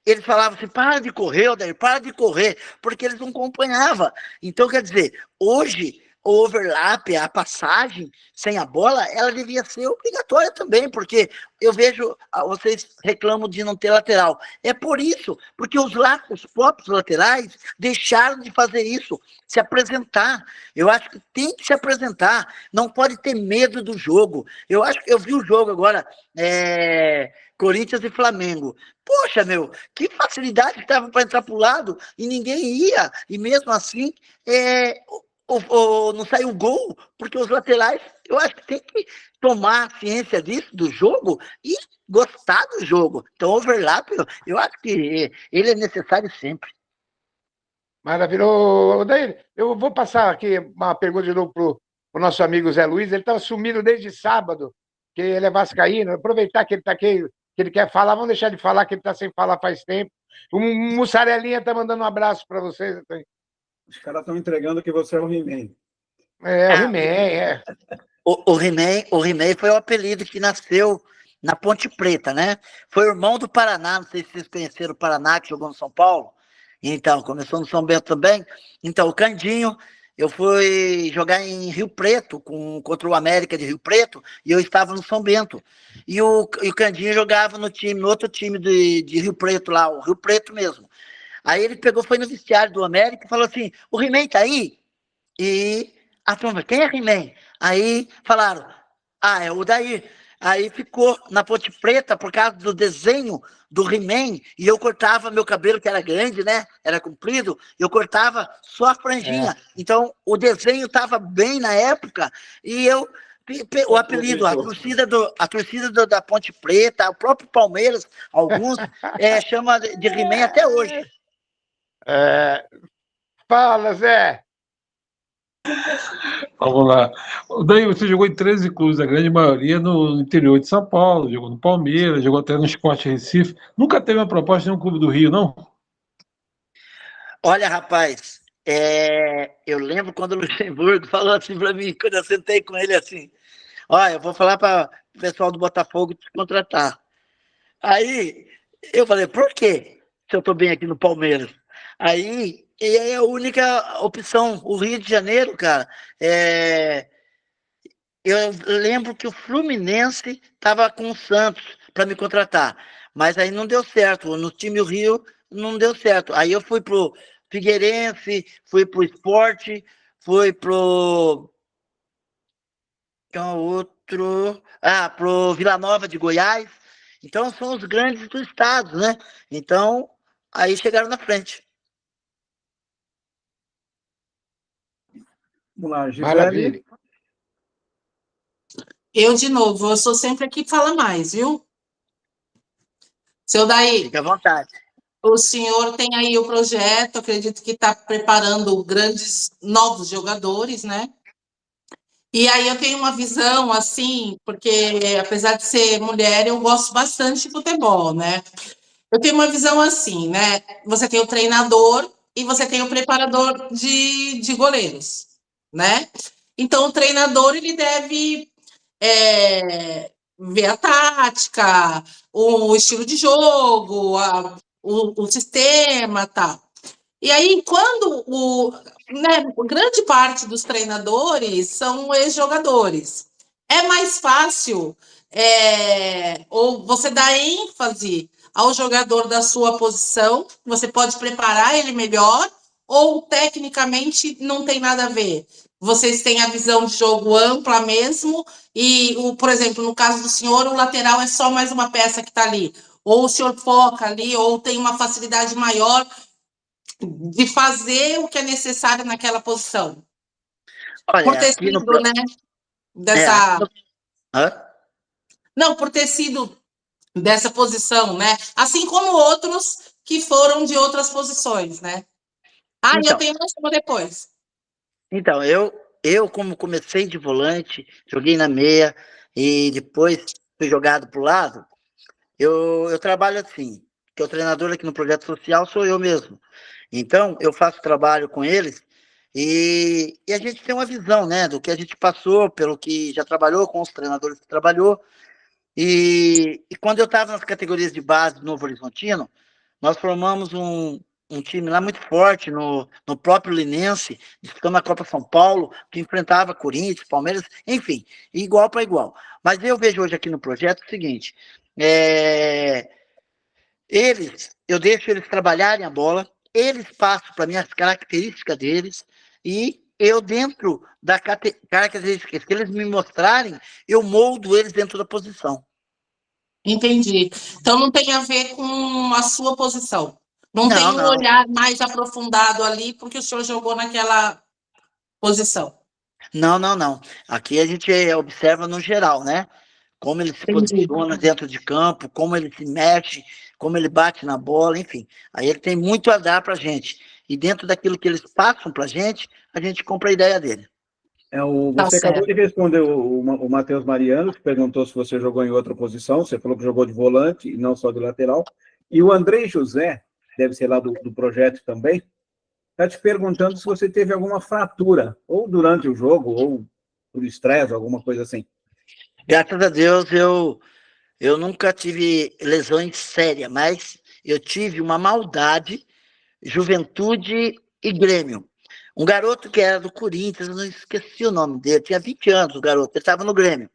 Eles falavam assim, para de correr, Odair, para de correr, porque eles não acompanhavam. Então, quer dizer, hoje o overlap, a passagem sem a bola, ela devia ser obrigatória também, porque eu vejo, vocês reclamam de não ter lateral. É por isso, porque os próprios laterais deixaram de fazer isso, se apresentar. Eu acho que tem que se apresentar, não pode ter medo do jogo. Eu vi o jogo agora, Corinthians e Flamengo. Poxa, meu, que facilidade que estava para entrar para o lado e ninguém ia, e mesmo assim, não saiu gol, porque os laterais, eu acho que tem que tomar ciência disso, do jogo, e gostar do jogo. Então, overlap, eu acho que ele é necessário sempre. Maravilha. Odair, eu vou passar aqui uma pergunta de novo para o nosso amigo Zé Luiz. Ele estava sumido desde sábado, que ele é vascaíno. Aproveitar que ele está aqui, que ele quer falar, vamos deixar de falar, que ele está sem falar faz tempo. O Mussarelinha está mandando um abraço para vocês. Os caras estão entregando que você é o He-Man. O He-Man, O He-Man foi o apelido que nasceu na Ponte Preta, né? Foi o irmão do Paraná, não sei se vocês conheceram o Paraná, que jogou no São Paulo. Então, começou no São Bento também. Então, o Candinho, eu fui jogar em Rio Preto, contra o América de Rio Preto, e eu estava no São Bento. E o Candinho jogava no outro time de Rio Preto lá, o Rio Preto mesmo. Aí ele foi no vestiário do América e falou assim, o He-Man tá aí? E a turma, quem é He-Man? Aí falaram, é o Odair. Aí ficou na Ponte Preta por causa do desenho do He-Man, e eu cortava meu cabelo, que era grande, né? Era comprido, eu cortava só a franjinha. Então, o desenho estava bem na época, e o apelido, a torcida da Ponte Preta, o próprio Palmeiras, alguns, chama de He-Man até hoje. Fala, Zé. Vamos lá. Daí você jogou em 13 clubes, a grande maioria no interior de São Paulo, jogou no Palmeiras, jogou até no Sport Recife. Nunca teve uma proposta em um clube do Rio, não? Olha, rapaz, eu lembro quando o Luxemburgo falou assim para mim, quando eu sentei com ele assim, olha, eu vou falar para o pessoal do Botafogo te contratar. Aí eu falei, por quê? Se eu estou bem aqui no Palmeiras. Aí é a única opção, o Rio de Janeiro, cara. Eu lembro que o Fluminense estava com o Santos para me contratar, mas aí não deu certo. No time do Rio não deu certo. Aí eu fui pro Figueirense, fui pro Sport, fui pro pro Vila Nova de Goiás. Então são os grandes do estado, né? Então aí chegaram na frente. Vamos lá, Gisele. Maravilha. Eu, de novo, eu sou sempre aqui que fala mais, viu? Seu Daí. Fica à vontade. O senhor tem aí o projeto, acredito que está preparando grandes novos jogadores, né? E aí eu tenho uma visão, assim, porque apesar de ser mulher, eu gosto bastante de futebol, né? Eu tenho uma visão assim, né? Você tem o treinador e você tem o preparador de goleiros, né? Então, o treinador, ele deve ver a tática, o estilo de jogo, o sistema, tá? E aí, quando grande parte dos treinadores são ex-jogadores. é mais fácil ou você dá ênfase ao jogador da sua posição, você pode preparar ele melhor, ou tecnicamente não tem nada a ver? Vocês têm a visão de jogo ampla mesmo, e, por exemplo, no caso do senhor, o lateral é só mais uma peça que está ali, ou o senhor foca ali, ou tem uma facilidade maior de fazer o que é necessário naquela posição. Olha, Por ter aqui no... sido, né, dessa... Hã? Não, por ter sido dessa posição, né? Assim como outros que foram de outras posições, né? Então, eu tenho mais uma depois. Então, eu como comecei de volante, joguei na meia e depois fui jogado para o lado, eu trabalho assim, que o treinador aqui no projeto social sou eu mesmo. Então, eu faço trabalho com eles e a gente tem uma visão, né, do que a gente passou, pelo que já trabalhou, com os treinadores que trabalhou. E quando eu estava nas categorias de base do Novo Horizontino, nós formamos um time lá muito forte no próprio Linense, disputando a Copa São Paulo, que enfrentava Corinthians, Palmeiras, enfim, igual para igual. Mas eu vejo hoje aqui no projeto o seguinte, eu deixo eles trabalharem a bola, eles passam para mim as características deles, e eu, dentro da características que eles me mostrarem, eu moldo eles dentro da posição. Entendi. Então não tem a ver com a sua posição. Não tem um olhar mais aprofundado ali, porque o senhor jogou naquela posição. Não. Aqui a gente observa no geral, né? Como ele se posiciona dentro de campo, como ele se mexe, como ele bate na bola, enfim. Aí ele tem muito a dar para a gente. E dentro daquilo que eles passam para a gente compra a ideia dele. Você acabou de responder o Matheus Mariano, que perguntou se você jogou em outra posição. Você falou que jogou de volante e não só de lateral. E o Andrei José, deve ser lá do projeto também, está te perguntando se você teve alguma fratura, ou durante o jogo, ou por estresse, alguma coisa assim. Graças a Deus, eu nunca tive lesões sérias, mas eu tive uma maldade, Juventude e Grêmio. Um garoto que era do Corinthians, eu não esqueci o nome dele, tinha 20 anos o garoto, ele estava no Grêmio.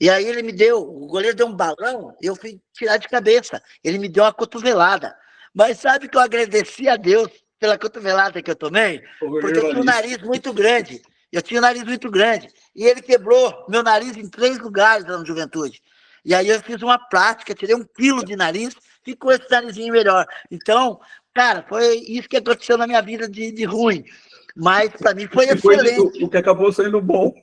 E aí o goleiro deu um balão, e eu fui tirar de cabeça. Ele me deu uma cotovelada. Mas sabe que eu agradeci a Deus pela cotovelada que eu tomei? Porque eu tinha um nariz muito grande. E ele quebrou meu nariz em 3 lugares lá no Juventude. E aí eu fiz uma plástica, tirei 1 quilo de nariz, ficou esse narizinho melhor. Então, cara, foi isso que aconteceu na minha vida de ruim. Mas para mim foi excelente. O que acabou sendo bom.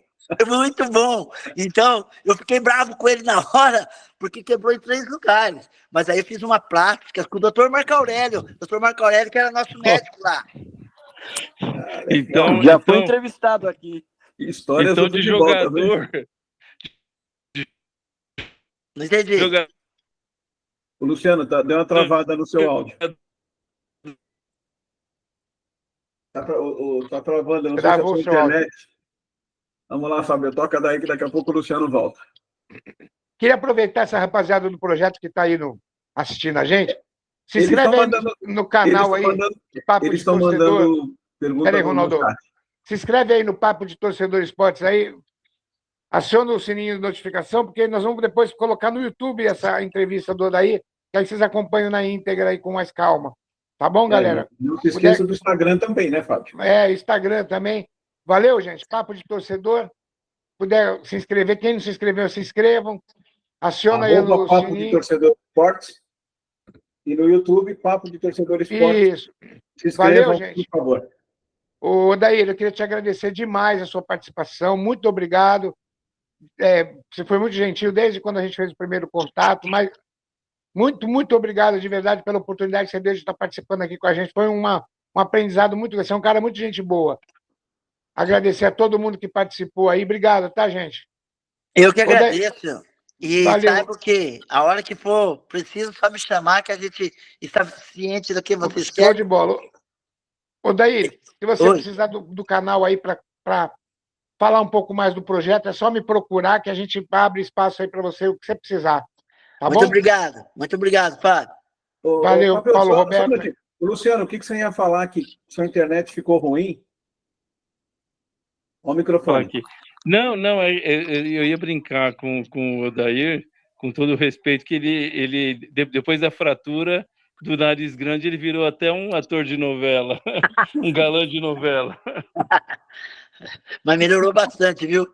Foi muito bom. Então, eu fiquei bravo com ele na hora, porque quebrou em 3 lugares. Mas aí eu fiz uma plástica com o doutor Marco Aurélio. Doutor Marco Aurélio, que era nosso médico lá. Então, já foi entrevistado aqui. Histórias então de jogador. Não entendi. O Luciano, deu uma travada no seu áudio. Tá travando, não sei se é a sua internet. Vamos lá, Fábio, toca daí que daqui a pouco o Luciano volta. Queria aproveitar essa rapaziada do projeto que está aí assistindo a gente. Se inscreve aí no canal aí, Papo de Torcedor. Peraí, Ronaldo. Se inscreve aí no Papo de Torcedor Esportes aí. Aciona o sininho de notificação, porque nós vamos depois colocar no YouTube essa entrevista do Odair, que aí vocês acompanham na íntegra aí com mais calma. Tá bom, galera? Não se esqueça do Instagram também, né, Fábio? Instagram também. Valeu, gente. Papo de Torcedor. Puder se inscrever. Quem não se inscreveu, se inscrevam. Aciona aí o Papo sininho. de Torcedor Esportes. E no YouTube, Papo de Torcedor Esportes. Isso. Se inscrevam, valeu, gente. Por favor. Odair, eu queria te agradecer demais a sua participação. Muito obrigado. Você foi muito gentil desde quando a gente fez o primeiro contato, mas muito obrigado de verdade pela oportunidade que você deu de estar participando aqui com a gente. Foi um aprendizado muito grande. Você é um cara muito gente boa. Agradecer a todo mundo que participou aí. Obrigado, tá, gente? Eu que agradeço. E valeu. saiba que a hora que for preciso, só me chamar, que a gente está ciente do que vocês querem. Show de bola. Odair, se você precisar do canal aí para falar um pouco mais do projeto, é só me procurar que a gente abre espaço aí para você, o que você precisar. Tá muito bom? Muito obrigado, Fábio. Valeu, Fábio, Paulo Roberto. Luciano, o que você ia falar que sua internet ficou ruim? Ó o microfone. Aqui. Não, eu ia brincar com o Odair, com todo o respeito, que ele depois da fratura do nariz grande, ele virou até um ator de novela, um galã de novela. Mas melhorou bastante, viu?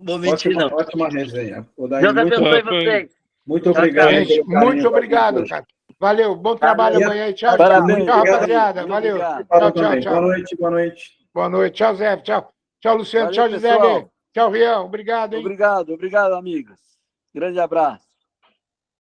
Não vou mentir, não. Ótima resenha. Deus abençoe vocês. Muito obrigado. Gente, muito obrigado, cara. Valeu, bom trabalho amanhã e tchau. Parabéns, tchau, obrigado. rapaziada. Valeu. Obrigado. Tchau. Boa noite, boa noite. Boa noite. Tchau, Zé. Tchau. Tchau, Luciano. Valeu, Tchau, Gisele. pessoal. Tchau, Rião. Obrigado, hein? Obrigado, amigos. Grande abraço.